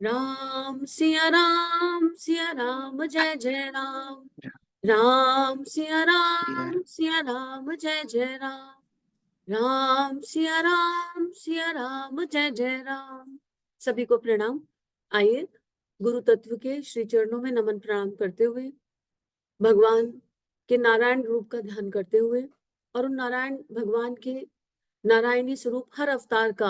राम सिया राम जय जय राम। राम सिया राम जय जय राम। राम सिया राम जय जय राम। सभी को प्रणाम। आइए गुरु तत्व के श्री चरणों में नमन प्रणाम करते हुए भगवान के नारायण रूप का ध्यान करते हुए और उन नारायण भगवान के नारायणी स्वरूप हर अवतार का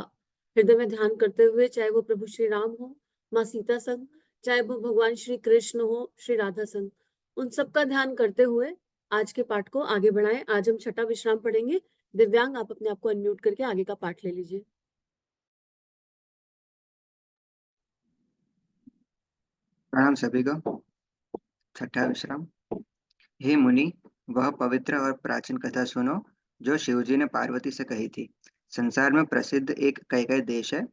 हृदय में ध्यान करते हुए, चाहे वो प्रभु श्री राम हो, माँ सीता संग, चाहे वो भगवान श्री कृष्ण हो, श्री राधा संग, उन सबका ध्यान करते हुए आज के पाठ को आगे बढ़ाएं। आज हम छठा विश्राम पढ़ेंगे। दिव्यांग, आप अपने आप को अनम्यूट करके आगे का पाठ ले लीजिए। प्रणाम सभी को। छठा विश्राम। हे मुनि, वह पवित्र और प्राचीन कथा सुनो जो शिवजी ने पार्वती से कही थी। संसार में प्रसिद्ध एक कैकेय देश है।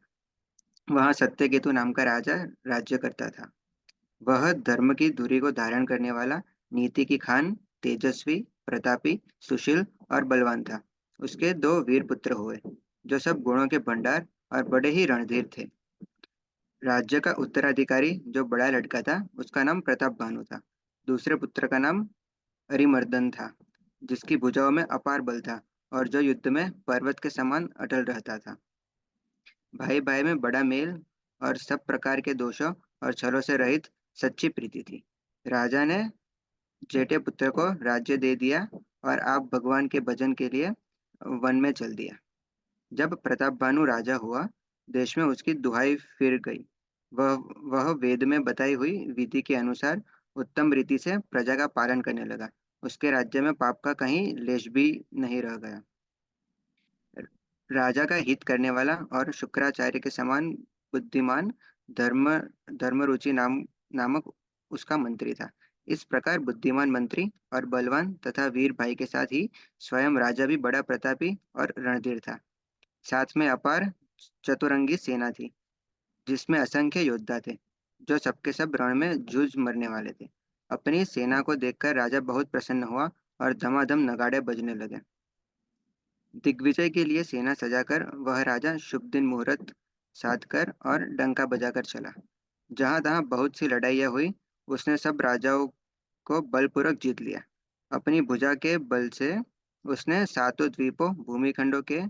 वहाँ सत्यकेतु नाम का राजा राज्य करता था। वह धर्म की धुरी को धारण करने वाला, नीति की खान, तेजस्वी, प्रतापी, सुशील और बलवान था। उसके दो वीर पुत्र हुए, जो सब गुणों के भंडार और बड़े ही रणधीर थे। राज्य का उत्तराधिकारी जो बड़ा लड़का था, उसका नाम प्रताप भानु था। दूसरे पुत्र का नाम अरिमर्दन था, जिसकी भुजाओं में अपार बल था और जो युद्ध में पर्वत के समान अटल रहता था। भाई भाई में बड़ा मेल और सब प्रकार के दोषों और छलों से रहित सच्ची प्रीति थी। राजा ने जेठे पुत्र को राज्य दे दिया और आप भगवान के भजन के लिए वन में चल दिया। जब प्रताप भानु राजा हुआ, देश में उसकी दुहाई फिर गई। वह वह वेद में बताई हुई विधि के अनुसार उत्तम रीति से प्रजा का पालन करने लगा। उसके राज्य में पाप का कहीं लेश भी नहीं रह गया। राजा का हित करने वाला और शुक्राचार्य के समान बुद्धिमान धर्म धर्मरुचि नामक उसका मंत्री था। इस प्रकार बुद्धिमान मंत्री और बलवान तथा वीर भाई के साथ ही स्वयं राजा भी बड़ा प्रतापी और रणधीर था। साथ में अपार चतुरंगी सेना थी, जिसमें असंख्य योद्धा थे, जो सबके सब रण में जूझ मरने वाले थे। अपनी सेना को देखकर राजा बहुत प्रसन्न हुआ और धमाधम नगाड़े बजने लगे। दिग्विजय के लिए सेना सजाकर वह राजा शुभ दिन मुहूर्त साध कर और डंका बजाकर चला। जहां तहां बहुत सी लड़ाइयाँ हुई, उसने सब राजाओं को बलपूर्वक जीत लिया। अपनी भुजा के बल से उसने सातों द्वीपों भूमिखंडों के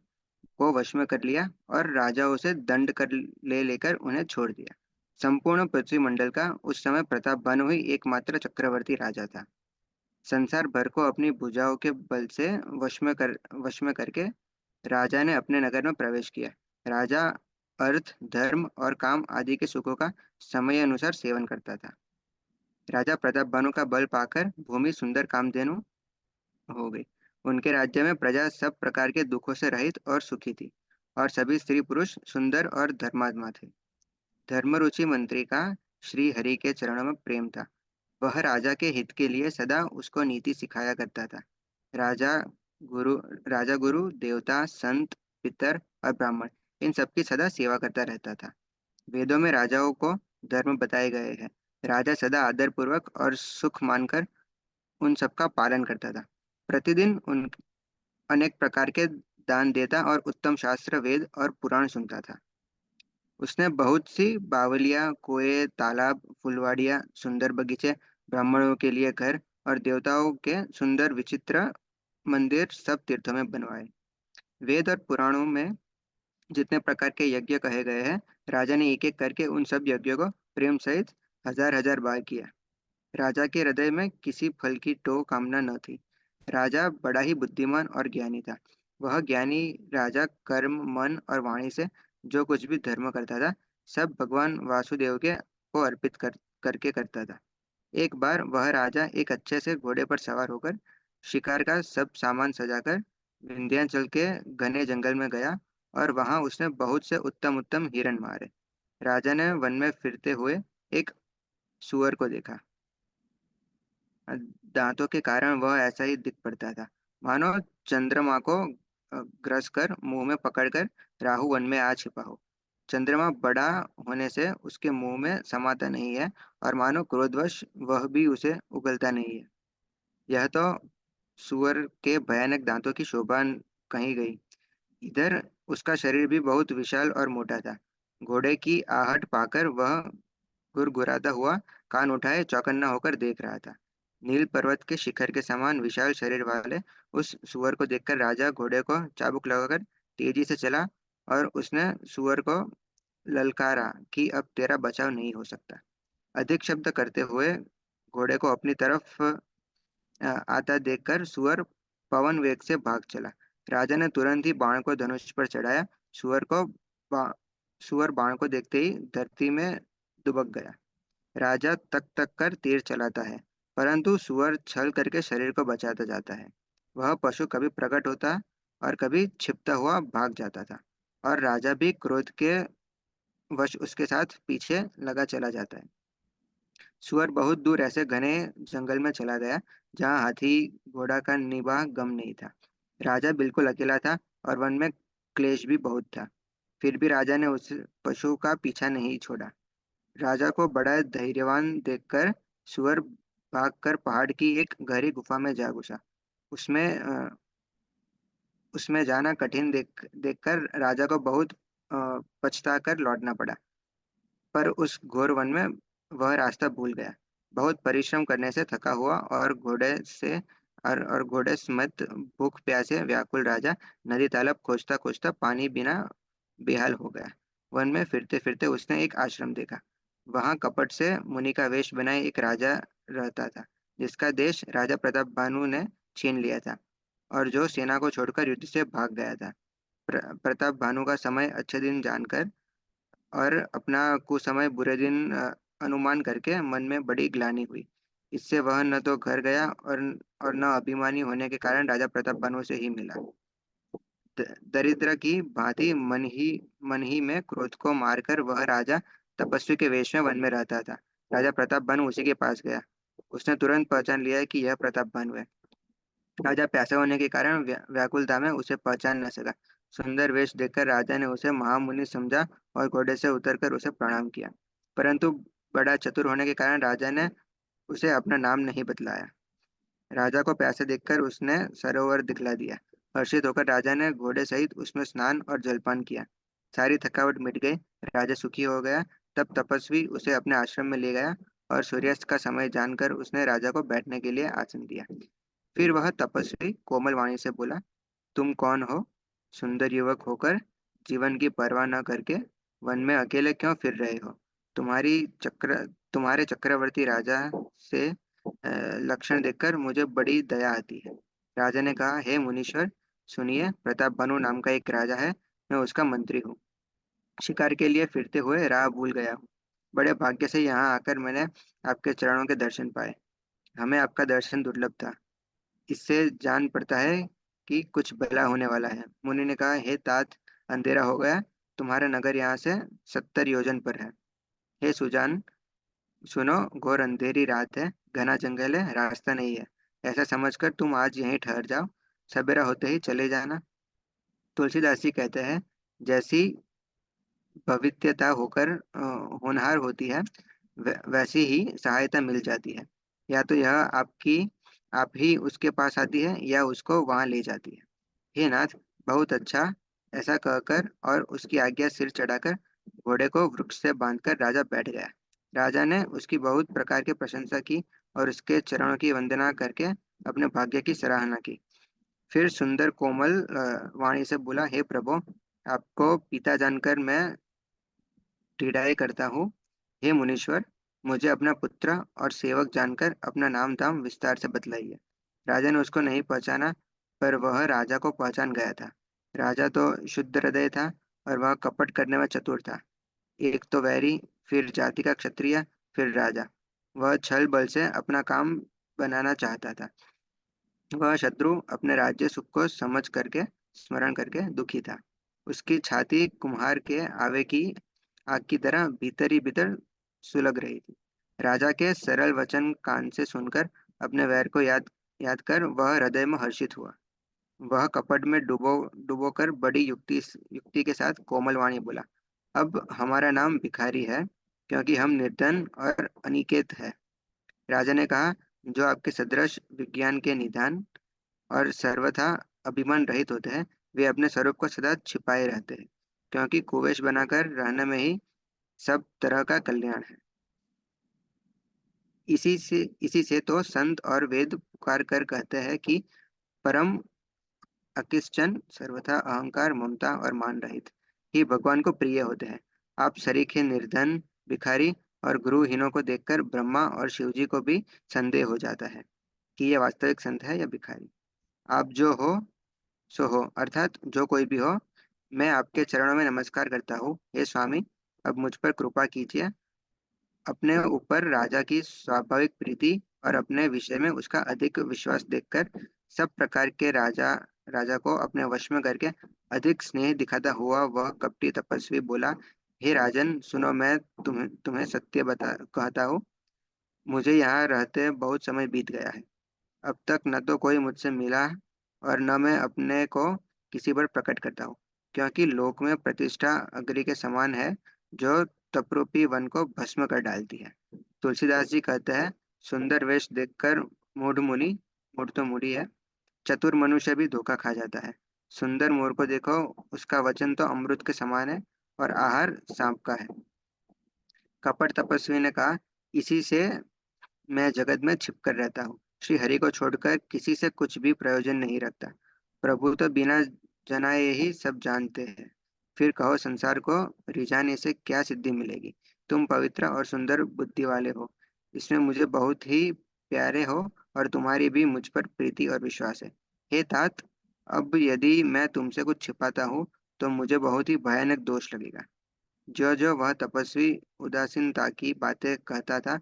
को वश में कर लिया और राजाओं से दंड कर लेकर उन्हें छोड़ दिया। संपूर्ण पृथ्वी मंडल का उस समय प्रताप भानु ही एकमात्र चक्रवर्ती राजा था। संसार भर को अपनी भुजाओं के बल से वश में करके राजा ने अपने नगर में प्रवेश किया। राजा अर्थ, धर्म और काम आदि के सुखों का समय अनुसार सेवन करता था। राजा प्रताप भानु का बल पाकर भूमि सुंदर कामधेनु हो गई। उनके राज्य में प्रजा सब प्रकार के दुखों से रहित और सुखी थी, और सभी स्त्री पुरुष सुंदर और धर्मात्मा थे। धर्मरुचि मंत्री का श्री हरि के चरणों में प्रेम था। वह राजा के हित के लिए सदा उसको नीति सिखाया करता था। राजा गुरु राजा गुरु देवता संत पितर और ब्राह्मण, इन सबकी सदा सेवा करता रहता था। वेदों में राजाओं को धर्म बताए गए हैं। राजा सदा आदर पूर्वक और सुख मानकर उन सबका पालन करता था। प्रतिदिन उन अनेक प्रकार के दान देता और उत्तम शास्त्र, वेद और पुराण सुनता था। उसने बहुत सी बावलियां, कुएं, तालाब, फुलवाड़ियां, सुंदर बगीचे, ब्राह्मणों के लिए घर और देवताओं के सुंदर विचित्र मंदिर सब तीर्थों में बनवाए। वेद और पुराणों में जितने प्रकार के यज्ञ कहे गए हैं, राजा ने एक एक करके उन सब यज्ञों को प्रेम सहित हजार हजार बार किया। राजा के हृदय में किसी फल की तो कामना न थी। राजा बड़ा ही बुद्धिमान और ज्ञानी था। वह ज्ञानी राजा कर्म, मन और वाणी से जो कुछ भी धर्म करता था, सब भगवान वासुदेव के को अर्पित करके करता था। एक बार वह राजा एक अच्छे से घोड़े पर सवार होकर शिकार का सब सामान सजाकर विंध्याचल के घने जंगल में गया, और वहां उसने बहुत से उत्तम उत्तम हिरण मारे। राजा ने वन में फिरते हुए एक सुअर को देखा। दांतों के कारण वह ऐसा ही दिख पड़ता था, मानो चंद्रमा को ग्रस कर मुंह में पकड़कर राहु वन में आ छिपा हो। चंद्रमा बड़ा होने से उसके मुंह में समाता नहीं है, और मानो क्रोधवश वह भी उसे उगलता नहीं है। यह तो सुअर के भयानक दांतों की शोभा कही गई। इधर उसका शरीर भी बहुत विशाल और मोटा था। घोड़े की आहट पाकर वह गुरगुराता हुआ कान उठाए चौकन्ना होकर देख रहा था। नील पर्वत के शिखर के समान विशाल शरीर वाले उस सुअर को देखकर राजा घोड़े को चाबुक लगाकर तेजी से चला और उसने सुअर को ललकारा कि अब तेरा बचाव नहीं हो सकता। अधिक शब्द करते हुए घोड़े को अपनी तरफ आता देखकर सुअर पवन वेग से भाग चला। राजा ने तुरंत ही बाण को धनुष पर चढ़ाया। सुअर को बा, सुअर बाण को देखते ही धरती में दुबक गया। राजा तक तक कर तीर चलाता है, परंतु सुअर छल करके शरीर को बचाता जाता है। वह पशु कभी प्रकट होता और कभी छिपता हुआ भाग जाता था, और राजा भी क्रोध के वश उसके साथ पीछे लगा चला जाता है। सुअर बहुत दूर ऐसे घने जंगल में चला गया जहाँ हाथी घोड़ा का निबाह गम नहीं था। राजा बिल्कुल अकेला था और वन में क्लेश भी बहुत था। फिर भी राजा ने उस पशु का पीछा नहीं छोड़ा। राजा को बड़ा धैर्यवान देखकर सुअर भागकर पहाड़ की एक गहरी गुफा में जा घुसा। उसमें उसमें जाना कठिन देखकर राजा को बहुत पछताकर लौटना पड़ा। पर उस घोर वन में वह रास्ता भूल गया। बहुत परिश्रम करने से थका हुआ और घोड़े समेत भूख प्यासे व्याकुल राजा नदी तालाब खोजता खोजता पानी बिना बेहाल हो गया। वन में फिरते फिरते उसने एक आश्रम देखा। वहां कपट से मुनि का वेश बनाए एक राजा रहता था, जिसका देश राजा प्रताप भानु ने छीन लिया था और जो सेना को छोड़कर युद्ध से भाग गया था। प्रताप भानु का समय अच्छे दिन जानकर और अपना कुसमय बुरे दिन अनुमान करके मन में बड़ी ग्लानि हुई। इससे वह न तो घर गया और न अभिमानी होने के कारण राजा प्रताप भानु से ही मिला। दरिद्र की भांति मन ही में क्रोध को मारकर वह राजा तपस्वी के वेश में वन में रहता था। राजा प्रताप भानु उसी के पास गया। उसने तुरंत पहचान लिया कि यह प्रताप भानु है। राजा प्यासा होने के कारण व्याकुलता में उसे पहचान न सका। सुंदर वेश देखकर राजा ने उसे महामुनि समझा और घोड़े से उतरकर उसे प्रणाम किया। परंतु बड़ा चतुर होने के कारण राजा ने उसे अपना नाम नहीं बतलाया। राजा को प्यासा देखकर उसने सरोवर दिखला दिया। हर्षित होकर राजा ने घोड़े सहित उसमें स्नान और जलपान किया। सारी थकावट मिट गई। राजा सुखी हो गया। तब तपस्वी उसे अपने आश्रम में ले गया और सूर्यास्त का समय जानकर उसने राजा को बैठने के लिए आसन दिया। फिर वह तपस्वी कोमल वाणी से बोला, तुम कौन हो? सुंदर युवक होकर जीवन की परवाह न करके वन में अकेले क्यों फिर रहे हो? तुम्हारी चक्र तुम्हारे चक्रवर्ती राजा से लक्षण देखकर मुझे बड़ी दया आती है। राजा ने कहा, हे मुनीश्वर, सुनिए, प्रताप भानु नाम का एक राजा है। मैं उसका मंत्री हूँ। शिकार के लिए फिरते हुए राह भूल गया हूँ। बड़े भाग्य से यहाँ आकर मैंने आपके चरणों के दर्शन पाए। हमें आपका दर्शन दुर्लभ था। इससे जान पड़ता है कि कुछ भला होने वाला है। मुनि ने कहा, हे तात, अंधेरा हो गया। तुम्हारा नगर यहाँ से 70 योजन पर है। हे सुजान, सुनो, घोर अंधेरी रात है, घना जंगल है, रास्ता नहीं है। ऐसा समझकर तुम आज यहीं ठहर जाओ। सवेरा होते ही चले जाना। तुलसीदास जी कहते हैं, जैसी भवित्यता होकर होनहार होती है, वैसी ही सहायता मिल जाती है। या तो यह आप ही उसके पास आती है या उसको वहां ले जाती है। हे नाथ, बहुत अच्छा। ऐसा कहकर और उसकी आज्ञा सिर चढ़ाकर घोड़े को वृक्ष से बांधकर राजा बैठ गया। राजा ने उसकी बहुत प्रकार की प्रशंसा की और उसके चरणों की वंदना करके अपने भाग्य की सराहना की। फिर सुंदर कोमल वाणी से बोला, हे प्रभु, आपको पिता जानकर मैं ढिठाई करता हूँ। हे मुनीश्वर, मुझे अपना पुत्र और सेवक जानकर अपना नाम धाम विस्तार से बतलाइए। राजा ने उसको नहीं पहचाना, पर वह राजा को पहचान गया था। राजा तो शुद्ध हृदय था और वह कपट करने में चतुर था। एक तो वैरी, फिर जाति का क्षत्रिय, फिर राजा। वह छल बल से अपना काम बनाना चाहता था। वह शत्रु अपने राज्य सुख को समझ करके स्मरण करके दुखी था। उसकी छाती कुम्हार के आवे की आग की तरह भीतर ही भीतर सुलग रही थी। राजा के सरल वचन कान से सुनकर अपने वैर को याद याद कर वह हृदय में हर्षित हुआ। वह कपट में डुबो कर बड़ी युक्ति के साथ कोमल वाणी बोला, अब हमारा नाम भिखारी है, क्योंकि हम निर्धन और अनिकेत है। राजा ने कहा, जो आपके सदृश विज्ञान के निदान और सर्वथा अभिमान रहित होते हैं, वे अपने स्वरूप को सदा छिपाए रहते हैं। क्योंकि कुवेश बनाकर रहने में ही सब तरह का कल्याण है। इसी से तो संत और वेद पुकार कर कहते हैं कि परम अकिंचन, सर्वथा अहंकार, ममता और मान रहित ही भगवान को प्रिय होते हैं। आप सरीखे निर्धन, भिखारी और गुरुहीनों को देखकर ब्रह्मा और शिव जी को भी संदेह हो जाता है कि ये वास्तविक संत है या भिखारी। आप जो हो सो हो, अर्थात जो कोई भी हो, मैं आपके चरणों में नमस्कार करता हूँ। हे स्वामी, अब मुझ पर कृपा कीजिए। अपने ऊपर राजा की स्वाभाविक प्रीति और अपने विषय में उसका अधिक विश्वास देखकर सब प्रकार के राजा को अपने वश में करके अधिक स्नेह दिखाता हुआ वह कपटी तपस्वी बोला, हे राजन सुनो, मैं तुम्हें तुम्हें सत्य बता कहता हूँ। मुझे यहाँ रहते बहुत समय बीत गया है। अब तक न तो कोई मुझसे मिला और न मैं अपने को किसी पर प्रकट करता हूँ, क्योंकि लोक में प्रतिष्ठा अग्नि के समान है, जो तपरूपी वन को भस्म कर डालती है। तुलसीदास जी कहते हैं, सुंदर वेश देखकर मूढ़ मुनि, मूढ़ तो मुड़ी है, चतुर मनुष्य भी धोखा खा जाता है। सुंदर मोर को देखो, उसका वचन तो अमृत के समान है और आहार सांप का है। कपट तपस्वी ने कहा, इसी से मैं जगत में छिपकर रहता हूँ। श्री हरि को छोड़कर किसी से कुछ भी प्रयोजन नहीं रखता। प्रभु तो बिना जनाए ही सब जानते हैं। फिर कहो संसार को रिझाने से क्या सिद्धि मिलेगी। तुम पवित्र और सुंदर बुद्धि वाले हो, इसमें मुझे बहुत ही प्यारे हो और तुम्हारी भी मुझ पर प्रीति और विश्वास है। हे तात, अब यदि मैं तुमसे कुछ छिपाता हूँ तो मुझे बहुत ही भयानक दोष लगेगा। जो जो वह तपस्वी उदासीनता की बातें कहता था,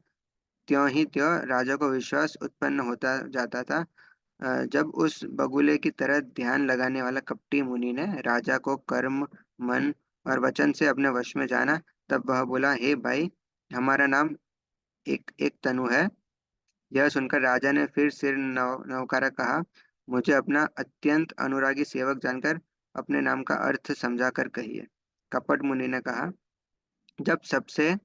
त्यों ही त्यों राजा को विश्वास उत्पन्न होता जाता था। जब उस बगुले की तरह ध्यान लगाने वाला कपटी मुनि ने राजा को कर्म, मन और वचन से अपने वश में जाना, तब वह बोला, हे भाई, हमारा नाम एक एक तनु है। यह सुनकर राजा ने फिर सिर नौकारा कहा, मुझे अपना अत्यंत अनुरागी सेवक जानकर अपने नाम का अर्थ समझा कर कहिए। कपट मुनि ने कहा, जब सबसे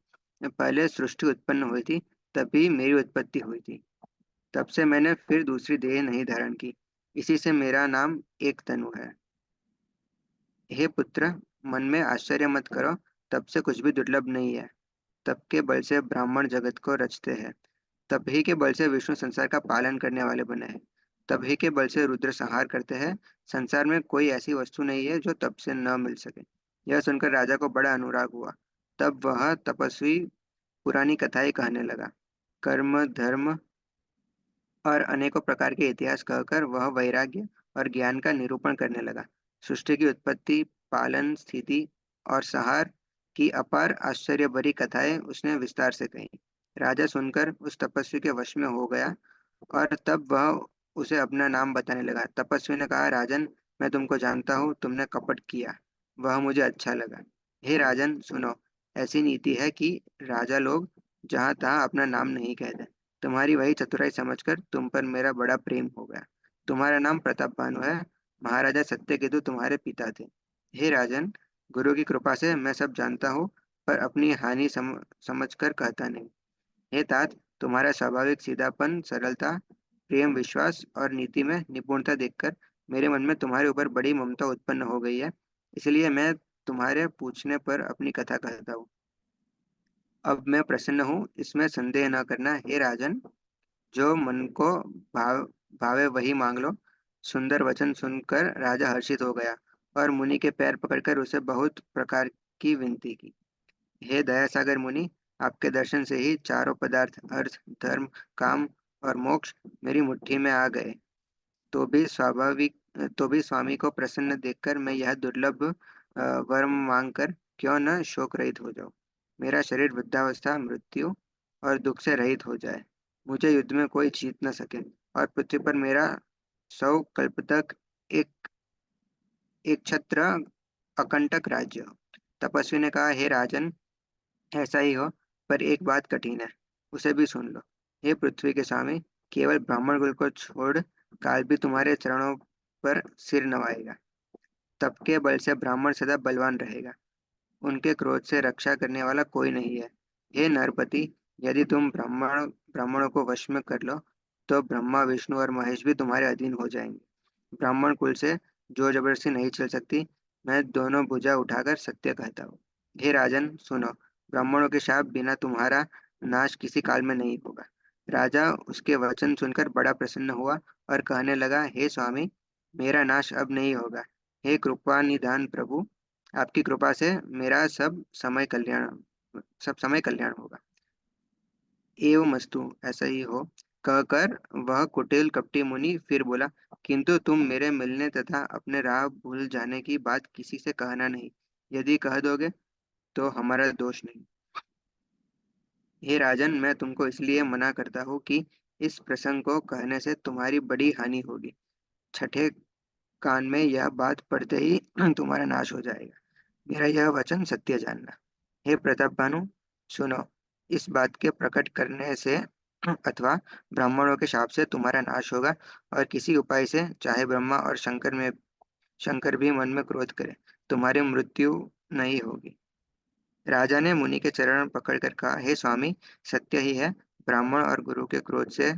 पहले सृष्टि उत्पन्न हुई थी, तभी मेरी उत्पत्ति हुई थी। तब से मैंने फिर दूसरी देह नहीं धारण की। इसी से मेरा नाम एक तनु है। हे पुत्र, मन में आश्चर्य मत करो, तब से कुछ भी दुर्लभ नहीं है। तब के बल से ब्राह्मण जगत को रचते हैं। तभी के बल से विष्णु संसार का पालन करने वाले बने हैं। तभी के बल से रुद्र संहार करते हैं। संसार में कोई ऐसी वस्तु नहीं है जो तब से न मिल सके। यह सुनकर राजा को बड़ा अनुराग हुआ। तब वह तपस्वी पुरानी कथाएं कहने लगा। कर्म, धर्म और अनेकों प्रकार के इतिहास कहकर वह वैराग्य और ज्ञान का निरूपण करने लगा। सृष्टि की उत्पत्ति, पालन, स्थिति और संहार की अपार आश्चर्य भरी कथाएं उसने विस्तार से कही। राजा सुनकर उस तपस्वी के वश में हो गया और तब वह उसे अपना नाम बताने लगा। तपस्वी ने कहा, राजन, मैं तुमको जानता हूँ, तुमने कपट किया, वह मुझे अच्छा लगा। हे राजन सुनो, ऐसी नीति है कि राजा लोग जहाँ तहाँ अपना नाम नहीं कहते। तुम्हारी वही चतुराई समझकर तुम पर मेरा बड़ा प्रेम हो गया। तुम्हारा नाम प्रताप भानु है। महाराजा सत्यकेतु तुम्हारे पिता थे। हे राजन, गुरु की कृपा से मैं सब जानता हूँ, पर अपनी हानि समझकर कहता नहीं। हे तात, तुम्हारा स्वाभाविक सीधापन, सरलता, प्रेम, विश्वास और नीति में निपुणता देखकर मेरे मन में तुम्हारे ऊपर बड़ी ममता उत्पन्न हो गई है। इसलिए मैं तुम्हारे पूछने पर अपनी कथा कहता हूँ। अब मैं प्रसन्न हूँ, इसमें संदेह न करना। हे राजन, जो मन को भाव भावे वही मांग लो। सुंदर वचन सुनकर राजा हर्षित हो गया और मुनि के पैर पकड़कर उसे बहुत प्रकार की विनती की। हे दयासागर मुनि, आपके दर्शन से ही चारों पदार्थ, अर्थ, धर्म, काम और मोक्ष मेरी मुट्ठी में आ गए। तो भी स्वामी को प्रसन्न देखकर मैं यह दुर्लभ वर मांगकर क्यों न शोक रहित हो जाऊं। मेरा शरीर वृद्धावस्था, मृत्यु और दुख से रहित हो जाए। मुझे युद्ध में कोई जीत न सके और पृथ्वी पर मेरा 100 कल्प तक एक एक छत्र अकंटक राज्य हो। तपस्वी ने कहा, हे राजन, ऐसा ही हो, पर एक बात कठिन है, उसे भी सुन लो। हे पृथ्वी के स्वामी, केवल ब्राह्मण कुल को छोड़ काल भी तुम्हारे चरणों पर सिर नवाएगा। तप के बल से ब्राह्मण सदा बलवान रहेगा। उनके क्रोध से रक्षा करने वाला कोई नहीं है। हे नरपति, यदि तुम ब्राह्मणों को वश में कर लो, तो ब्रह्मा, विष्णु और महेश भी तुम्हारे अधीन हो जाएंगे। ब्राह्मण कुल से जो जबरदस्ती नहीं चल सकती, मैं दोनों भुजा उठाकर सत्य कहता हूँ। हे राजन सुनो, ब्राह्मणों के शाप बिना तुम्हारा नाश किसी काल में नहीं होगा। राजा उसके वचन सुनकर बड़ा प्रसन्न हुआ और कहने लगा, हे स्वामी, मेरा नाश अब नहीं होगा। हे कृपा निधान प्रभु, आपकी कृपा से मेरा सब समय कल्याण होगा। एवमस्तु, ऐसा ही हो, कहकर वह कुटिल कपटी मुनि फिर बोला, किंतु तुम मेरे मिलने तथा अपने राह भूल जाने की बात किसी से कहना नहीं। यदि कह दोगे तो हमारा दोष नहीं। हे राजन, मैं तुमको इसलिए मना करता हूँ कि इस प्रसंग को कहने से तुम्हारी बड़ी हानि होगी। छठे कान में यह बात पड़ते ही तुम्हारा नाश हो जाएगा। मेरा यह वचन सत्य जानना। हे प्रताप भानु, सुनो, इस बात के प्रकट करने से अथवा ब्राह्मणों के शाप से तुम्हारा नाश होगा, और किसी उपाय से, चाहे ब्रह्मा और शंकर भी मन में क्रोध करे, तुम्हारी मृत्यु नहीं होगी। राजा ने मुनि के चरण पकड़कर कहा, हे स्वामी, सत्य ही है। ब्राह्मण और गुरु के क्रोध से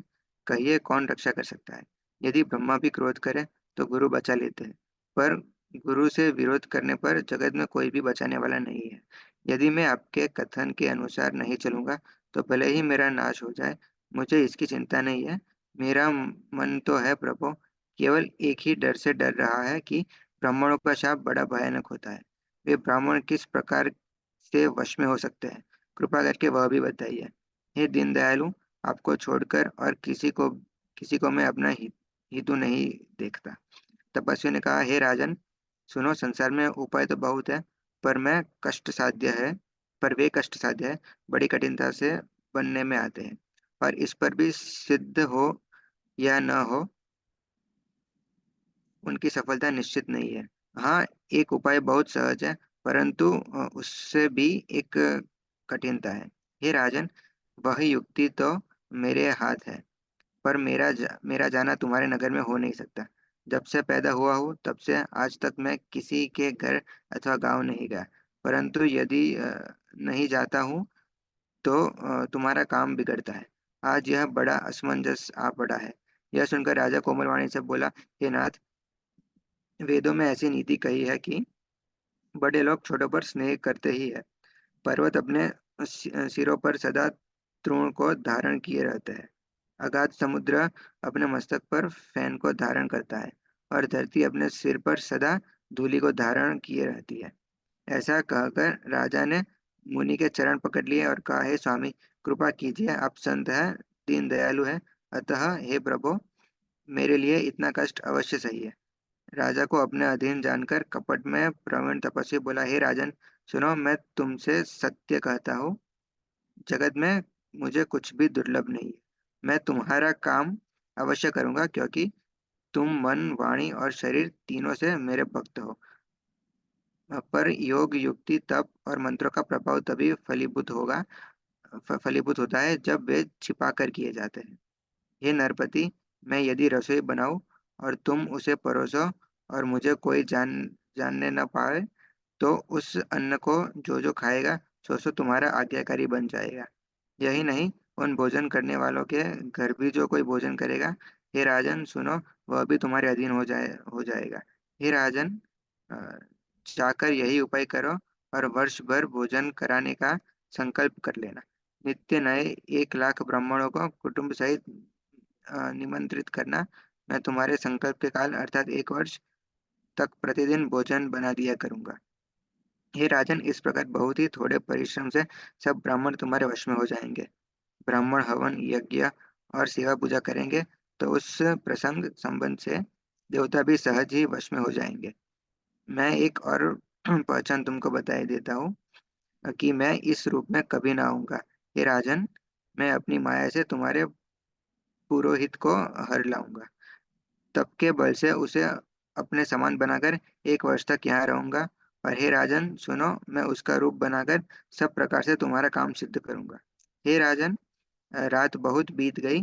कहिए कौन रक्षा कर सकता है। यदि ब्रह्मा भी क्रोध करे तो गुरु बचा लेते हैं, पर गुरु से विरोध करने पर जगत में कोई भी बचाने वाला नहीं है। यदि मैं आपके कथन के अनुसार नहीं चलूंगा तो भले ही मेरा नाश हो जाए, मुझे इसकी चिंता नहीं है। मेरा मन तो है प्रभु, केवल एक ही डर से डर रहा है कि ब्राह्मणों का शाप बड़ा भयानक होता है। वे ब्राह्मण किस प्रकार से वश में हो सकते हैं, कृपा करके वह भी बताइए। हे दीनदयालु, आपको छोड़कर और किसी को मैं अपना हितु नहीं देखता। तपस्वी ने कहा, हे राजन सुनो, संसार में उपाय तो बहुत है, पर मैं कष्ट साध्य है पर वे कष्ट साध्य है, बड़ी कठिनता से बनने में आते हैं, और इस पर भी सिद्ध हो या न हो, उनकी सफलता निश्चित नहीं है। हाँ, एक उपाय बहुत सहज है, परंतु उससे भी एक कठिनता है। हे राजन, वह युक्ति तो मेरे हाथ है, पर मेरा जाना तुम्हारे नगर में हो नहीं सकता। जब से पैदा हुआ हूँ तब से आज तक मैं किसी के घर अथवा गांव नहीं गया, परंतु यदि नहीं जाता हूँ तो तुम्हारा काम बिगड़ता है। आज यह बड़ा असमंजस आ पड़ा है। यह सुनकर राजा कोमलवाणी से बोला, हे नाथ, वेदों में ऐसी नीति कही है कि बड़े लोग छोटों पर स्नेह करते ही है। पर्वत अपने सिरों पर सदा तृण को धारण किए रहते हैं। अगाध समुद्र अपने मस्तक पर फैन को धारण करता है, और धरती अपने सिर पर सदा धूलि को धारण किए रहती है। ऐसा कहकर राजा ने मुनि के चरण पकड़ लिए और कहा, हे स्वामी, कृपा कीजिए, आप संत हैं, दीन दयालु हैं, अतः हे प्रभु, मेरे लिए इतना कष्ट अवश्य सही है। राजा को अपने अधीन जानकर कपट में प्रवीण तपस्वी बोला, हे राजन सुनो, मैं तुमसे सत्य कहता हूँ, जगत में मुझे कुछ भी दुर्लभ नहीं है। मैं तुम्हारा काम अवश्य करूंगा, क्योंकि तुम मन, वाणी और शरीर तीनों से मेरे भक्त हो। पर योग, युक्ति, तप और मंत्रों का प्रभाव तभी फलीभूत होता है जब वे छिपा कर किए जाते हैं। हे नरपति, मैं यदि रसोई बनाऊं और तुम उसे परोसो और मुझे कोई जानने न पाए, तो उस अन्न को जो जो खाएगा सो सो तुम्हारा आज्ञाकारी बन जाएगा। यही नहीं, उन भोजन करने वालों के घर भी जो कोई भोजन करेगा, हे राजन सुनो, वह भी तुम्हारे अधीन हो जाएगा। हे राजन, अ, जाकर यही उपाय करो और वर्ष भर भोजन कराने का संकल्प कर लेना। नित्य नए 1 लाख ब्राह्मणों को कुटुंब सहित निमंत्रित करना। मैं तुम्हारे संकल्प के काल अर्थात 1 वर्ष तक प्रतिदिन भोजन बना दिया करूंगा। हे राजन, इस प्रकार बहुत ही थोड़े परिश्रम से सब ब्राह्मण तुम्हारे वश में हो जाएंगे। ब्राह्मण हवन, यज्ञ और सेवा पूजा करेंगे तो उस प्रसंग संबंध से देवता भी सहज ही वश में हो जाएंगे। मैं एक और पहचान तुमको बताई देता हूँ कि मैं इस रूप में कभी ना आऊंगा। हे राजन, मैं अपनी माया से तुम्हारे पुरोहित को हर लाऊंगा, तप के बल से उसे अपने समान बनाकर 1 वर्ष तक यहाँ रहूंगा। और हे राजन सुनो, मैं उसका रूप बनाकर सब प्रकार से तुम्हारा काम सिद्ध करूंगा। हे राजन, रात बहुत बीत गई,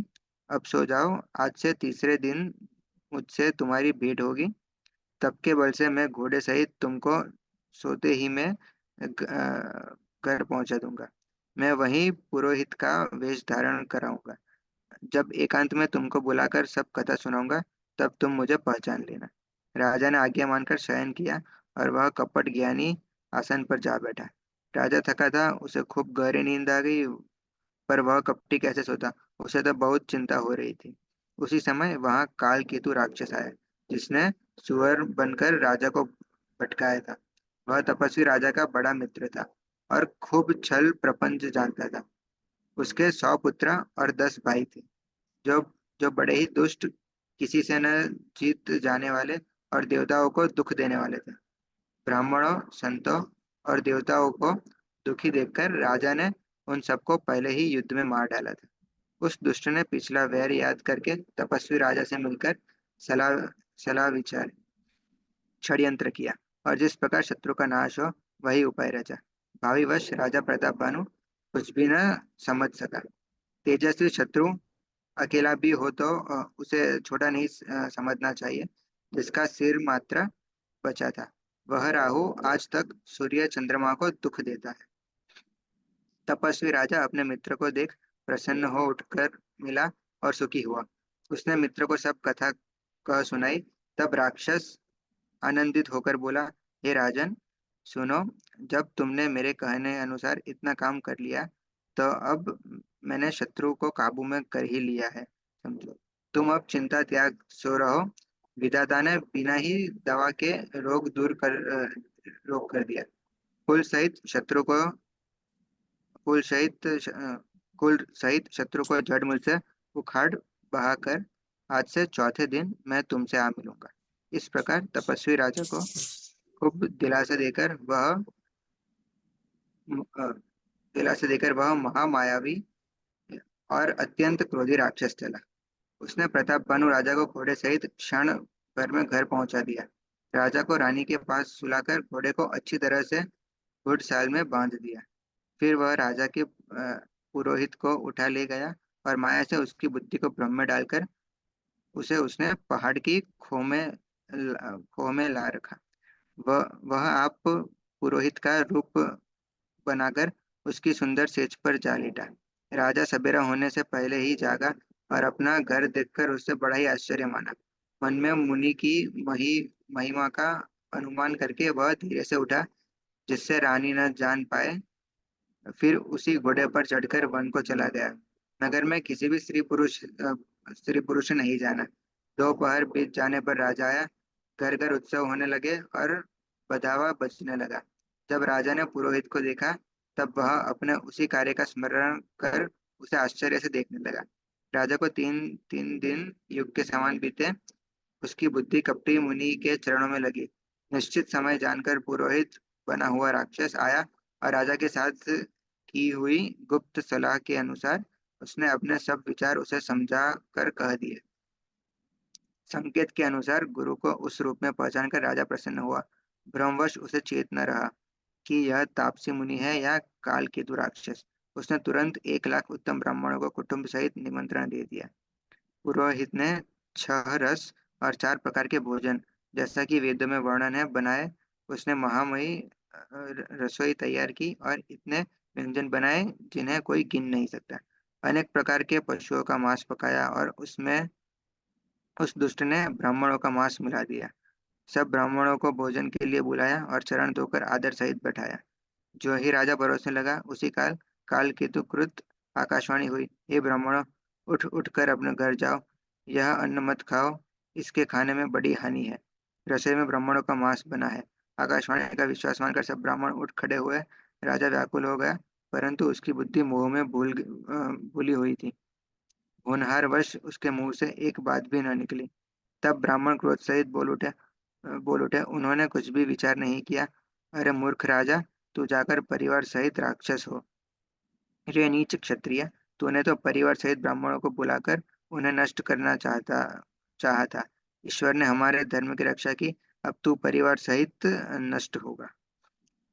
अब सो जाओ। आज से तीसरे दिन मुझसे तुम्हारी भेंट होगी। तप के बल से मैं घोड़े सहित तुमको सोते ही में घर पहुंचा दूंगा। मैं वहीं पुरोहित का वेश धारण कराऊंगा। जब एकांत में तुमको बुलाकर सब कथा सुनाऊंगा, तब तुम मुझे पहचान लेना। राजा ने आज्ञा मानकर शयन किया और वह कपट ज्ञानी आसन पर जा बैठा। राजा थका था, उसे खूब गहरी नींद आ गई, पर वह कपटी कैसे सोता, उसे तो बहुत चिंता हो रही थी। उसी समय वहां काल केतु राक्षस आया, जिसने सुअर बनकर राजा को भटकाया था। वह तपस्वी राजा का बड़ा मित्र था और खूब छल प्रपंच जानता था। उसके 100 पुत्र और 10 भाई थे, जो जो बड़े ही दुष्ट, किसी से न जीत जाने वाले और देवताओं को दुख देने वाले थे। ब्राह्मणों, संतों और देवताओं को दुखी देखकर राजा ने उन सबको पहले ही युद्ध में मार डाला था। उस दुष्ट ने पिछला वैर याद करके तपस्वी राजा से मिलकर सलाह सलाह विचार षड्यंत्र किया, और जिस प्रकार शत्रु का नाश हो वही उपाय रचा। भाविवश राजा प्रताप भानु कुछ भी न समझ सका। तेजस्वी शत्रु अकेला भी हो तो उसे छोटा नहीं समझना चाहिए। जिसका सिर मात्र बचा था, वह राहु आज तक सूर्य चंद्रमा को दुख देता है। तपस्वी राजा अपने मित्र को देख प्रसन्न हो उठकर मिला और सुखी हुआ। उसने मित्र को सब कथा कह सुनाई। तब राक्षस आनंदित होकर बोला, हे राजन, सुनो, जब तुमने मेरे कहने अनुसार इतना काम कर लिया, तो अब मैंने शत्रु को काबू में कर ही लिया है, समझो। तुम अब चिंता त्याग सो रहो। विधाता ने बिना ही दवा के रोग कर दिया। कुल सहित शत्रु को कुल सहित कुल सहित शत्रु को जड़ मूल से उखाड़ बहाकर आज से चौथे दिन मैं तुमसे आ मिलूंगा। इस प्रकार तपस्वी राजा को खूब अ, दिलासा देकर वह महामायावी और अत्यंत क्रोधी राक्षस चला। उसने प्रताप भानु राजा को घोड़े सहित क्षण भर में घर पहुंचा दिया। राजा को रानी के पास सुलाकर घोड़े को अच्छी तरह से घुड़साल में बांध दिया। फिर वह राजा के पुरोहित को उठा ले गया और माया से उसकी बुद्धि को भ्रम में डालकर उसे उसने पहाड़ की खो में ला रखा। वह आप पुरोहित का रूप बनाकर उसकी सुंदर सेज पर जा लेटा। राजा सवेरा होने से पहले ही जागा और अपना घर देखकर उससे बड़ा ही आश्चर्य माना। मन में मुनि की महिमा का अनुमान करके वह धीरे से उठा, जिससे रानी न जान पाए। फिर उसी घोड़े पर चढ़कर वन को चला गया। नगर में किसी भी स्त्री पुरुष ने नहीं जाना। दोपहर बीत जाने पर राजा आया। घर घर उत्सव होने लगे और बधावा बजने लगा। जब राजा ने पुरोहित को देखा, तब वह अपने उसी कार्य का स्मरण कर उसे आश्चर्य से देखने लगा। राजा को तीन तीन दिन युग के समान बीते। उसकी बुद्धि कपटी मुनि के चरणों में लगी। निश्चित समय जानकर पुरोहित बना हुआ राक्षस आया और राजा के साथ की हुई गुप्त सलाह के अनुसार उसने अपने सब विचार उसे समझा कर कह दिए। संकेत के अनुसार गुरु को उस रूप में पहचानकर राजा प्रसन्न हुआ। भ्रमवश उसे चेत न रहा कि यह तापसी मुनि है या काल केतु राक्षस। उसने तुरंत 1 लाख उत्तम ब्राह्मणों को कुटुंब सहित निमंत्रण दे दिया। पुरोहित ने 6 रस और 4 प्रकार के भोजन, जैसा कि वेदों में वर्णन है, बनाए। उसने महामयी रसोई तैयार की और इतने व्यंजन बनाए जिन्हें कोई गिन नहीं सकता। अनेक प्रकार के पशुओं का मांस पकाया और उसमें उस दुष्ट ने ब्राह्मणों का मांस मिला दिया। सब ब्राह्मणों को भोजन के लिए बुलाया और चरण धोकर आदर सहित बैठाया। जो ही राजा परोसने लगा, उसी काल केतु कृत आकाशवाणी हुई, हे ब्राह्मणों, उठ उठ कर अपने घर जाओ। यह अन्न मत खाओ, इसके खाने में बड़ी हानि है। रसोई में ब्राह्मणों का मांस बना है। आकाशवाणी का विश्वास मानकर सब ब्राह्मण उठ खड़े हुए। राजा व्याकुल हो गया, परंतु उसकी बुद्धि मोह में भूली हुई थी। होनहार वश उसके मुंह से एक बात भी न निकली। तब ब्राह्मण क्रोध सहित बोल उठे, उन्होंने कुछ भी विचार नहीं किया। अरे मूर्ख राजा, तू जाकर परिवार सहित राक्षस हो। रे नीच क्षत्रिय, तूने तो परिवार सहित ब्राह्मणों को बुलाकर उन्हें नष्ट करना चाहा था। ईश्वर ने हमारे धर्म की रक्षा की, अब तू परिवार सहित नष्ट होगा।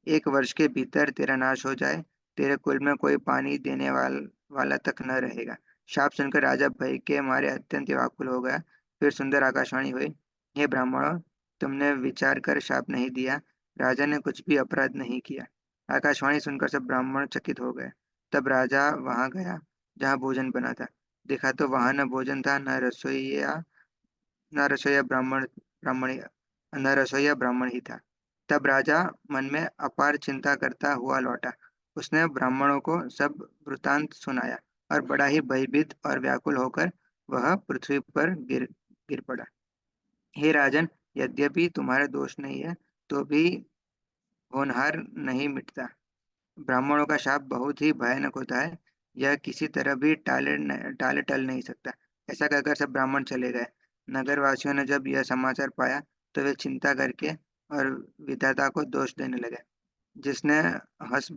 1 वर्ष के भीतर तेरा नाश हो जाए। तेरे कुल में कोई पानी देने वाला तक न रहेगा। शाप सुनकर राजा भय के मारे अत्यंत व्याकुल हो गया। फिर सुंदर आकाशवाणी हुई, हे ब्राह्मणों, तुमने विचार कर शाप नहीं दिया। राजा ने कुछ भी अपराध नहीं किया। आकाशवाणी सुनकर सब ब्राह्मण चकित हो गए। तब राजा वहां गया जहाँ भोजन बना था। देखा तो वहां न भोजन था, न रसोईया ब्राह्मण ब्राह्मण न रसोईया ब्राह्मण ही था। तब राजा मन में अपार चिंता करता हुआ लौटा। उसने ब्राह्मणों को सब वृतांत सुनाया और बड़ा ही भयभीत और व्याकुल होकर वह पृथ्वी पर गिर गिर पड़ा। हे राजन, यद्यपि तुम्हारा दोष नहीं है, तो भी होनहार नहीं मिटता। ब्राह्मणों का शाप बहुत ही भयानक होता है। यह किसी तरह भी टाले टल नहीं सकता। ऐसा कहकर सब ब्राह्मण चले गए। नगरवासियों ने जब यह समाचार पाया तो वे चिंता करके और विधाता को दोष देने लगे, जिसने हंस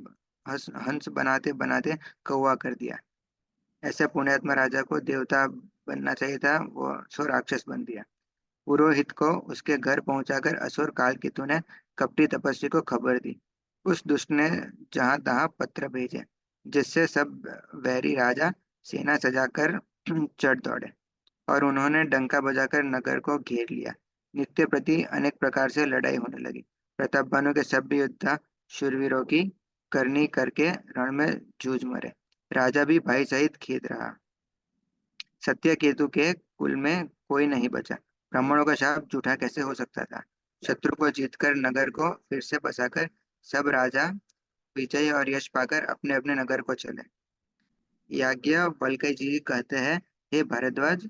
हंस बनाते बनाते कौवा कर दिया। ऐसे पुण्यात्मा राजा को देवता बनना चाहिए था, वो सो राक्षस बन दिया। पुरोहित को उसके घर पहुंचाकर असुर कालकेतु ने कपटी तपस्वी को खबर दी। उस दुष्ट ने जहां तहां पत्र भेजे, जिससे सब वैरी राजा सेना सजाकर चढ़ दौड़े और उन्होंने डंका बजाकर नगर को घेर लिया। नित्य प्रति अनेक प्रकार से लड़ाई होने लगी। प्रताप भानु के सभ्य योद्धा शूरवीरों की करनी करके रण में जूझ मरे। राजा भी भाई सहित खेद रहा। सत्यकेतु के कुल में कोई नहीं बचा। ब्राह्मणों का शाप झूठा कैसे हो सकता था? शत्रु को जीतकर नगर को फिर से बसाकर सब राजा विजय और यश पाकर अपने अपने नगर को चले। याज्ञवल्क्य जी कहते हैं, हे भारद्वाज,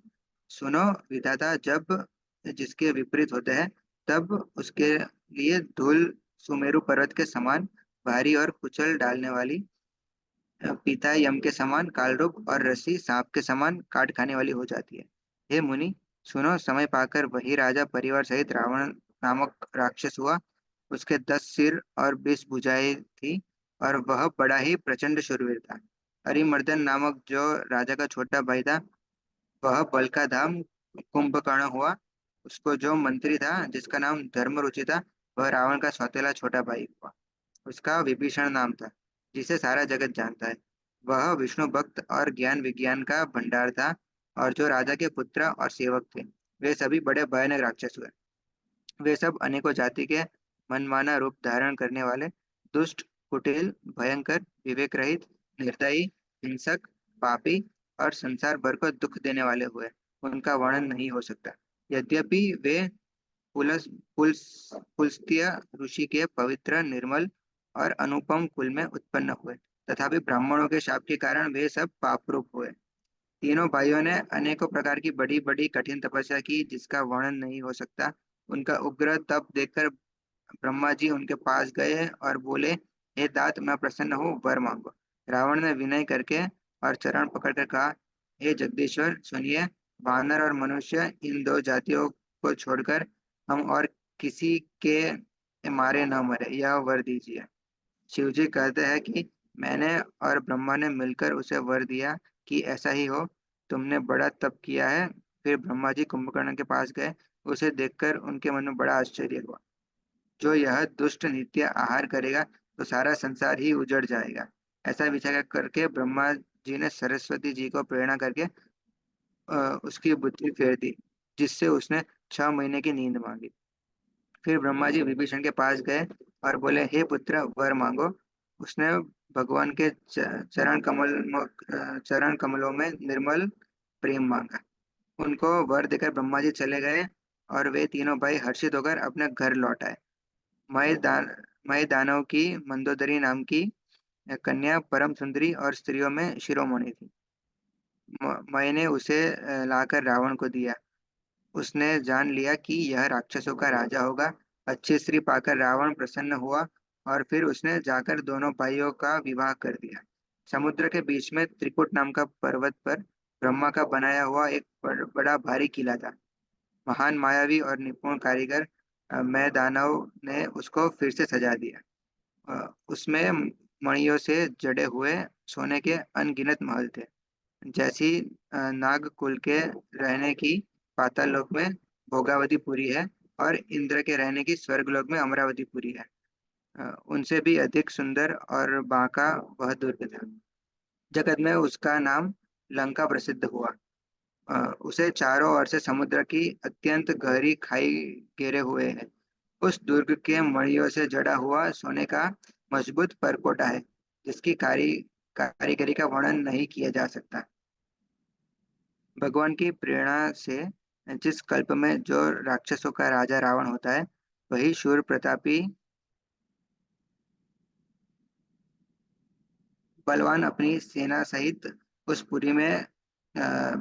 सुनो, विधाता जब जिसके विपरीत होते हैं, तब उसके लिए धूल सुमेरु पर्वत के समान भारी और कुचल डालने वाली, पीता यम के समान कालरूप और रस्सी सांप के समान काट खाने वाली हो जाती है। हे मुनि, सुनो, समय पाकर वही राजा परिवार सहित रावण नामक राक्षस हुआ। उसके 10 सिर और 20 भुजाएं थी और वह बड़ा ही प्रचंड शूरवीर था। अरिमर्दन नामक जो राजा का छोटा भाई था, वह बल का धाम कुंभकर्ण हुआ। उसको जो मंत्री था, जिसका नाम धर्मरुचि था, वह रावण का सौतेला छोटा भाई हुआ। उसका विभीषण नाम था, जिसे सारा जगत जानता है। वह विष्णु भक्त और ज्ञान विज्ञान का भंडार था। और जो राजा के पुत्र और सेवक थे, वे सभी बड़े भयानक राक्षस हुए। वे सब अनेकों जाति के मनमाना रूप धारण करने वाले, दुष्ट, कुटिल, भयंकर, विवेक रहित, निर्दयी, हिंसक, पापी और संसार भर को दुख देने वाले हुए। उनका वर्णन नहीं हो सकता। यद्यपि वे पुलस पुलस्त्य ऋषि के पवित्र, निर्मल और अनुपम कुल में उत्पन्न हुए, तथापि ब्राह्मणों के शाप के कारण वे सब पापरूप हुए। तीनों भाइयों ने अनेकों प्रकार की बड़ी बड़ी कठिन तपस्या की, जिसका वर्णन नहीं हो सकता। उनका उग्र तप देखकर ब्रह्मा जी उनके पास गए और बोले, हे तात, मैं प्रसन्न हूँ, वर मांगो। रावण ने विनय करके और चरण पकड़कर कहा, हे जगदीश्वर, सुनिए, वानर और मनुष्य, इन दो जातियों को छोड़कर हम और किसी के मारे न मरे, यह वर दीजिए। शिवजी कहते हैं कि मैंने और ब्रह्मा ने मिलकर उसे वर दिया कि ऐसा ही हो। तुमने बड़ा तप किया है। फिर ब्रह्मा जी कुंभकर्ण के पास गए। उसे देखकर उनके मन में बड़ा आश्चर्य हुआ। जो यह दुष्ट नित्य आहार करेगा, तो सारा संसार ही उजड़ जाएगा। ऐसा विचार करके ब्रह्मा जी ने सरस्वती जी को प्रेरणा करके उसकी बुद्धि फेर दी, जिससे उसने 6 महीने की नींद मांगी। फिर ब्रह्मा जी विभीषण के पास गए और बोले, हे पुत्र, वर मांगो। उसने भगवान के चरण कमलों में निर्मल प्रेम मांगा। उनको वर देकर ब्रह्मा जी चले गए और वे तीनों भाई हर्षित होकर अपने घर लौट आए। मय दान मय दानव की मंदोदरी नाम की कन्या परम सुंदरी और स्त्रियों में शिरोमणि थी। मय ने उसे लाकर रावण को दिया। उसने जान लिया कि यह राक्षसों का राजा होगा। अच्छी स्त्री पाकर रावण प्रसन्न हुआ और फिर उसने जाकर दोनों भाइयों का विवाह कर दिया। समुद्र के बीच में त्रिकुट नाम का पर्वत पर ब्रह्मा का बनाया हुआ एक बड़ा भारी किला था। महान मायावी और निपुण कारीगर मैं दानव ने उसको फिर से सजा दिया। उसमें मणियों से जड़े हुए सोने के अनगिनत महल थे। जैसी नाग कुल के रहने की पाताल लोक में भोगावतीपुरी है और इंद्र के रहने की स्वर्गलोक में अमरावतीपुरी है, उनसे भी अधिक सुंदर और बांका वह दुर्ग था। जगत में उसका नाम लंका प्रसिद्ध हुआ। उसे चारों ओर से समुद्र की अत्यंत गहरी खाई घेरे हुए है। उस दुर्ग के मणियों से जड़ा हुआ सोने का मजबूत परकोटा है, जिसकी कारीगरी का वर्णन नहीं किया जा सकता। भगवान की प्रेरणा से जिस कल्प में जो राक्षसों का राजा रावण होता है, वही शूर प्रतापी बलवान अपनी सेना सहित उस पुरी में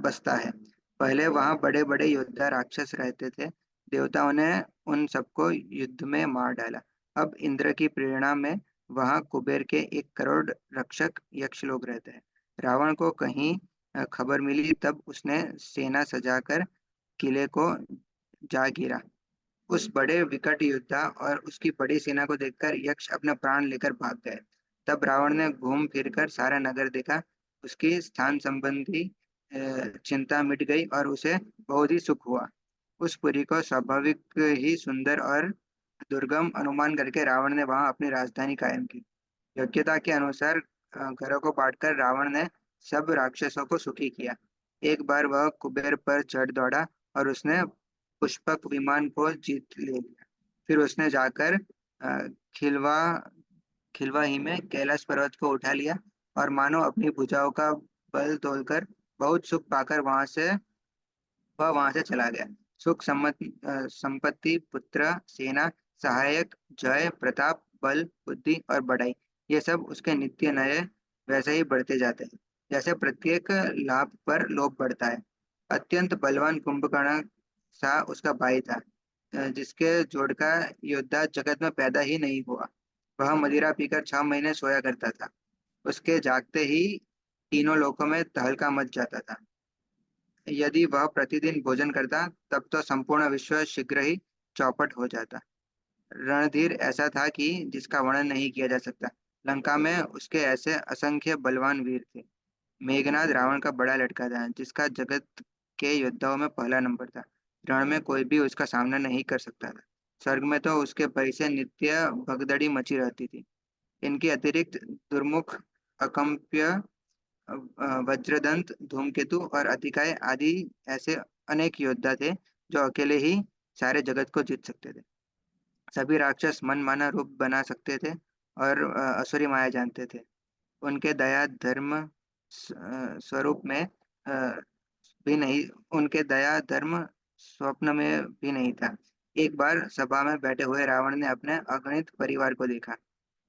बसता है। पहले वहां बड़े बड़े योद्धा राक्षस रहते थे। देवताओं ने उन सबको युद्ध में मार डाला। अब इंद्र की प्रेरणा में वहां कुबेर के 1 करोड़ रक्षक यक्ष लोग रहते हैं। रावण को कहीं खबर मिली, तब उसने सेना सजाकर किले को जा गिरा। उस बड़े विकट योद्धा और उसकी बड़ी सेना को देखकर यक्ष अपना प्राण लेकर भाग गए। तब रावण ने घूम फिरकर सारा नगर देखा। उसकी स्थान संबंधी चिंता मिट गई और उसे बहुत ही सुख हुआ। उस पुरी को स्वाभाविक ही सुंदर और दुर्गम अनुमान करके रावण ने वहां अपनी राजधानी कायम की। योग्यता के अनुसार घरों को बांटकर रावण ने सब राक्षसों को सुखी किया। एक बार वह कुबेर पर चढ़ दौड़ा और उसने पुष्पक विमान को जीत ले लिया। फिर उसने जाकर खिलवा खिलवा ही में कैलाश पर्वत को उठा लिया और मानो अपनी भुजाओं का बल तोड़कर बहुत सुख पाकर वह वहां से चला गया। सुख संपत्ति, पुत्र, सेना, सहायक, जय, प्रताप, बल, बुद्धि और बड़ाई, ये सब उसके नित्य नए वैसे ही बढ़ते जाते हैं जैसे प्रत्येक लाभ पर लोभ बढ़ता है। अत्यंत बलवान कुंभकर्ण सा उसका भाई था, जिसके जोड़ का योद्धा जगत में पैदा ही नहीं हुआ। वह मदिरा पीकर 6 महीने सोया करता था। उसके जागते ही तीनों लोकों में तहलका मच जाता था। यदि वह प्रतिदिन भोजन करता, तब तो संपूर्ण विश्व शीघ्र ही चौपट हो जाता। रणधीर ऐसा था कि जिसका वर्णन नहीं किया जा सकता। लंका में उसके ऐसे असंख्य बलवान वीर थे। मेघनाद रावण का बड़ा लड़का था, जिसका जगत के योद्धाओं में पहला नंबर था। रण में कोई भी उसका सामना नहीं कर सकता था। स्वर्ग में तो उसके भय से नित्य भगदड़ी मची रहती थी। इनके अतिरिक्त दुर्मुख, अकंप्य, वज्रदंत, धूमकेतु और अतिकाय आदि ऐसे अनेक योद्धा थे जो अकेले ही सारे जगत को जीत सकते थे। सभी राक्षस मनमाना रूप बना सकते थे और असुरी माया जानते थे। उनके दया धर्म स्वरूप में भी नहीं उनके दया धर्म स्वप्न में भी नहीं था। एक बार सभा में बैठे हुए रावण ने अपने अगणित परिवार को देखा।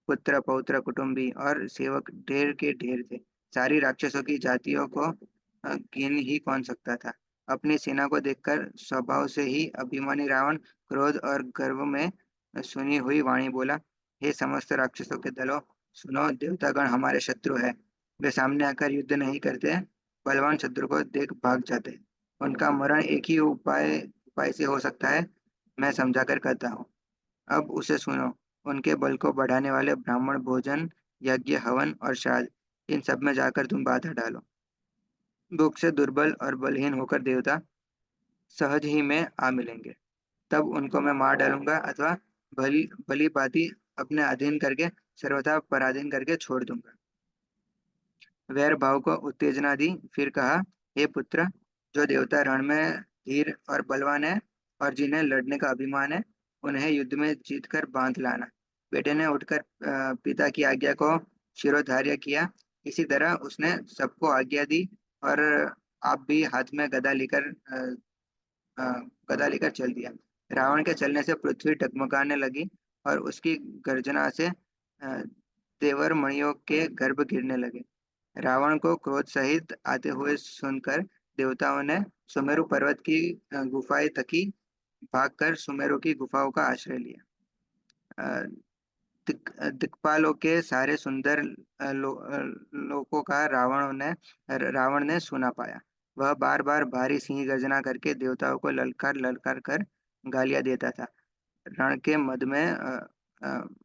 पुत्र, पौत्र, कुटुंबी और सेवक ढेर के ढेर थे। सारी राक्षसों की जातियों को गिन ही कौन सकता था। अपनी सेना को देखकर स्वभाव से ही अभिमानी रावण क्रोध और गर्व में सुनी हुई वाणी बोला, हे समस्त राक्षसों के दलों, सुनो, देवतागण हमारे शत्रु है। वे सामने आकर युद्ध नहीं करते, बलवान शत्रु को देख भाग जाते हैं। उनका मरण एक ही उपाय उपाय से हो सकता है, मैं समझा कर कहता हूँ। अब उसे सुनो। उनके बल को बढ़ाने वाले ब्राह्मण भोजन, यज्ञ, हवन और श्राद्ध, इन सब में जाकर तुम बाधा डालो। भूख से दुर्बल और बलहीन होकर देवता सहज ही में आ मिलेंगे। तब उनको मैं मार डालूंगा अथवा भली भली भांति अपने अधीन करके सर्वथा पराधीन करके छोड़ दूंगा। वैर भाव को उत्तेजना दी, फिर कहा, हे पुत्र, जो देवता रण में धीर और बलवान है और जिन्हें लड़ने का अभिमान है, उन्हें युद्ध में जीत कर बांध लाना। बेटे ने उठकर पिता की आज्ञा को शिरोधार्य किया। इसी तरह उसने सबको आज्ञा दी और आप भी हाथ में अ, गदा लेकर चल दिया। रावण के चलने से पृथ्वी डगमगाने लगी और उसकी गर्जना से देवर मणियों के गर्भ गिरने लगे। रावण को क्रोध सहित आते हुए सुनकर देवताओं ने सुमेरु पर्वत की गुफाएं तकी भागकर सुमेरु की गुफाओं का आश्रय लिया। अ, दिक्पालों के सारे सुंदर लोकों का रावण ने सुना पाया। वह बार बार भारी सिंह गर्जना करके देवताओं को ललकार ललकार कर गालियां देता था। रण के मद में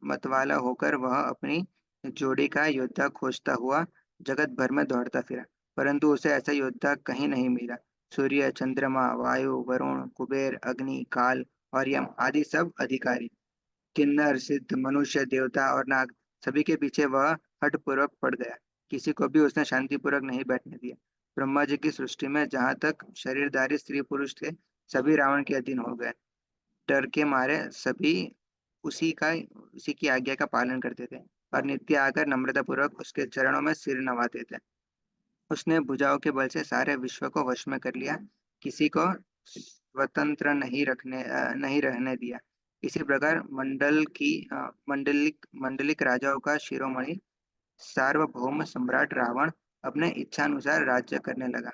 मतवाला होकर वह अपनी जोड़ी का योद्धा खोजता हुआ जगत भर में दौड़ता फिरा, परंतु उसे ऐसा योद्धा कहीं नहीं मिला। सूर्य, चंद्रमा, वायु, वरुण, कुबेर, अग्नि, काल और यम आदि सब अधिकारी, किन्नर, सिद्ध, मनुष्य, देवता और नाग, सभी के पीछे वह हठ पूर्वक पड़ गया। किसी को भी उसने शांतिपूर्वक नहीं बैठने दिया। ब्रह्मा जी की सृष्टि में जहाँ तक शरीरधारी स्त्री पुरुष थे, सभी रावण के अधीन हो गए। डर के मारे सभी उसी का उसी की आज्ञा का पालन करते थे और नित्य आकर नम्रता पूर्वक उसके चरणों में सिर नवाते थे। उसने भुजाओं के बल से सारे विश्व को वश में कर लिया, किसी को स्वतंत्र नहीं रहने दिया। इसी प्रकार मंडलिक राजाओं का शिरोमणि सार्वभौम सम्राट रावण अपने इच्छानुसार राज्य करने लगा।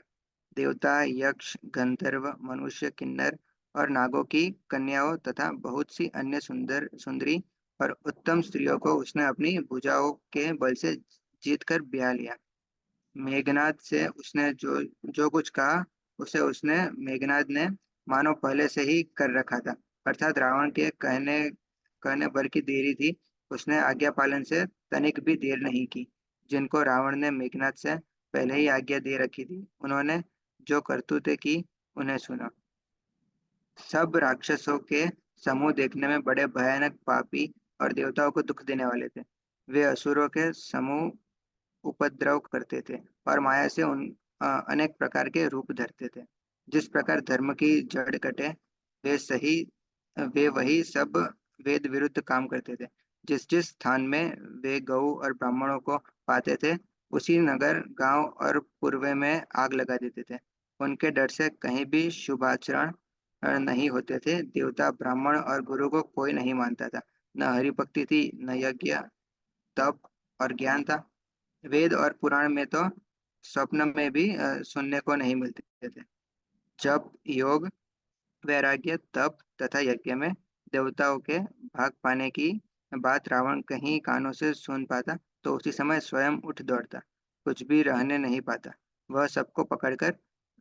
देवता, यक्ष, गंधर्व, मनुष्य, किन्नर और नागों की कन्याओं तथा बहुत सी अन्य सुंदरी और उत्तम स्त्रियों को उसने अपनी भुजाओं के बल से जीत कर ब्याह लिया। मेघनाद से उसने जो जो कुछ कहा उसे उसने मेघनाद ने मानो पहले से ही कर रखा था। अर्थात रावण के कहने कहने भर की देरी थी, उसने आज्ञा पालन से तनिक भी देर नहीं की। जिनको रावण ने मेघनाद से पहले ही आज्ञा दे रखी थी, उन्होंने जो करतूतें की उन्हें सुना। सब राक्षसों के समूह देखने में बड़े भयानक, पापी और देवताओं को दुख देने वाले थे। वे असुरों के समूह उपद्रव करते थे और माया से अनेक प्रकार के रूप धरते थे। जिस प्रकार धर्म की जड़ कटे, वे सही वे वही सब वेद विरुद्ध काम करते थे। जिस जिस स्थान में वे गौ और ब्राह्मणों को पाते थे, उसी नगर, गांव और पूर्वे में आग लगा देते थे। उनके डर से कहीं भी शुभ आचरण नहीं होते थे। देवता, ब्राह्मण और गुरु को कोई नहीं मानता था। न हरिभक्ति थी, न यज्ञ, तप और ज्ञान था। वेद और पुराण में तो स्वप्न में भी सुनने को नहीं मिलते थे। जब योग, वैराग्य, तप तथा यज्ञ में देवताओं के भाग पाने की बात रावण कहीं कानों से सुन पाता, तो उसी समय स्वयं उठ दौड़ता, कुछ भी रहने नहीं पाता। वह सबको पकड़कर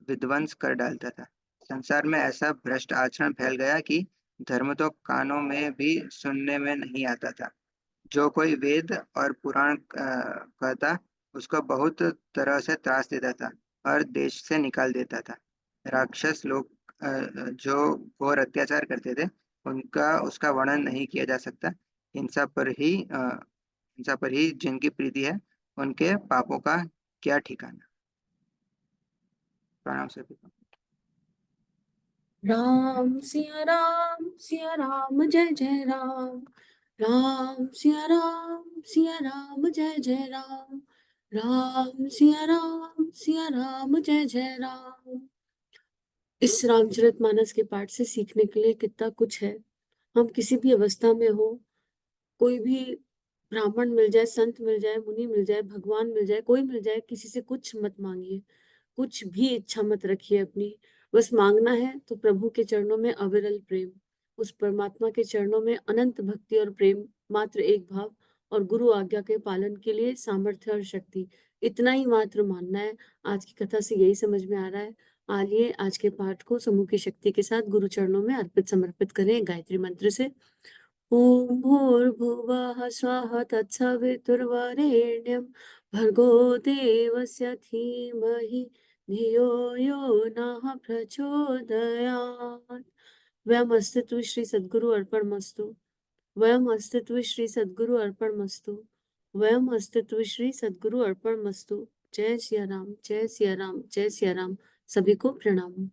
विध्वंस कर डालता था। संसार में ऐसा भ्रष्ट आचरण फैल गया कि धर्म तो कानों में भी सुनने में नहीं आता था। जो कोई वेद और पुराण कहता, उसको बहुत तरह से त्रास देता था और देश से निकाल देता था। राक्षस लोग जो घोर अत्याचार करते थे, उनका उसका वर्णन नहीं किया जा सकता। हिंसा पर ही जिनकी प्रीति है, उनके पापों का क्या ठिकाना। प्रणाम सभी को। राम सिया राम जय जय राम। राम सिया राम जय जय राम। राम सिया राम जय जय राम। इस रामचरितमानस के पाठ से सीखने के लिए कितना कुछ है। हम किसी भी अवस्था में हो, कोई भी ब्राह्मण मिल जाए, संत मिल जाए, मुनि मिल जाए, भगवान मिल जाए, कोई मिल जाए, किसी से कुछ मत मांगिए, कुछ भी इच्छा मत रखिए अपनी। बस मांगना है तो प्रभु के चरणों में अविरल प्रेम, उस परमात्मा के चरणों में अनंत भक्ति और प्रेम, मात्र एक भाव, और गुरु आज्ञा के पालन के लिए सामर्थ्य और शक्ति। इतना ही मात्र मानना है। आज की कथा से यही समझ में आ रहा है। आइए आज के पाठ को समूह की शक्ति के साथ गुरु चरणों में अर्पित समर्पित करें गायत्री मंत्र से। ॐ भूर्भुवः स्वः तत्सवितुर्वरेण्यं भर्गो देवस्य धीमहि धियो यो नः प्रचोदयात्। वयम् अस्तित्व श्री सद्गुरु अर्पणमस्तु। वयम् अस्तित्व श्री सद्गुरु अर्पणमस्तु। वयम् अस्तित्व श्री सद्गुरु अर्पणमस्तु। जय सिया राम, जय सिया राम, जय सिया राम। सभी को प्रणाम।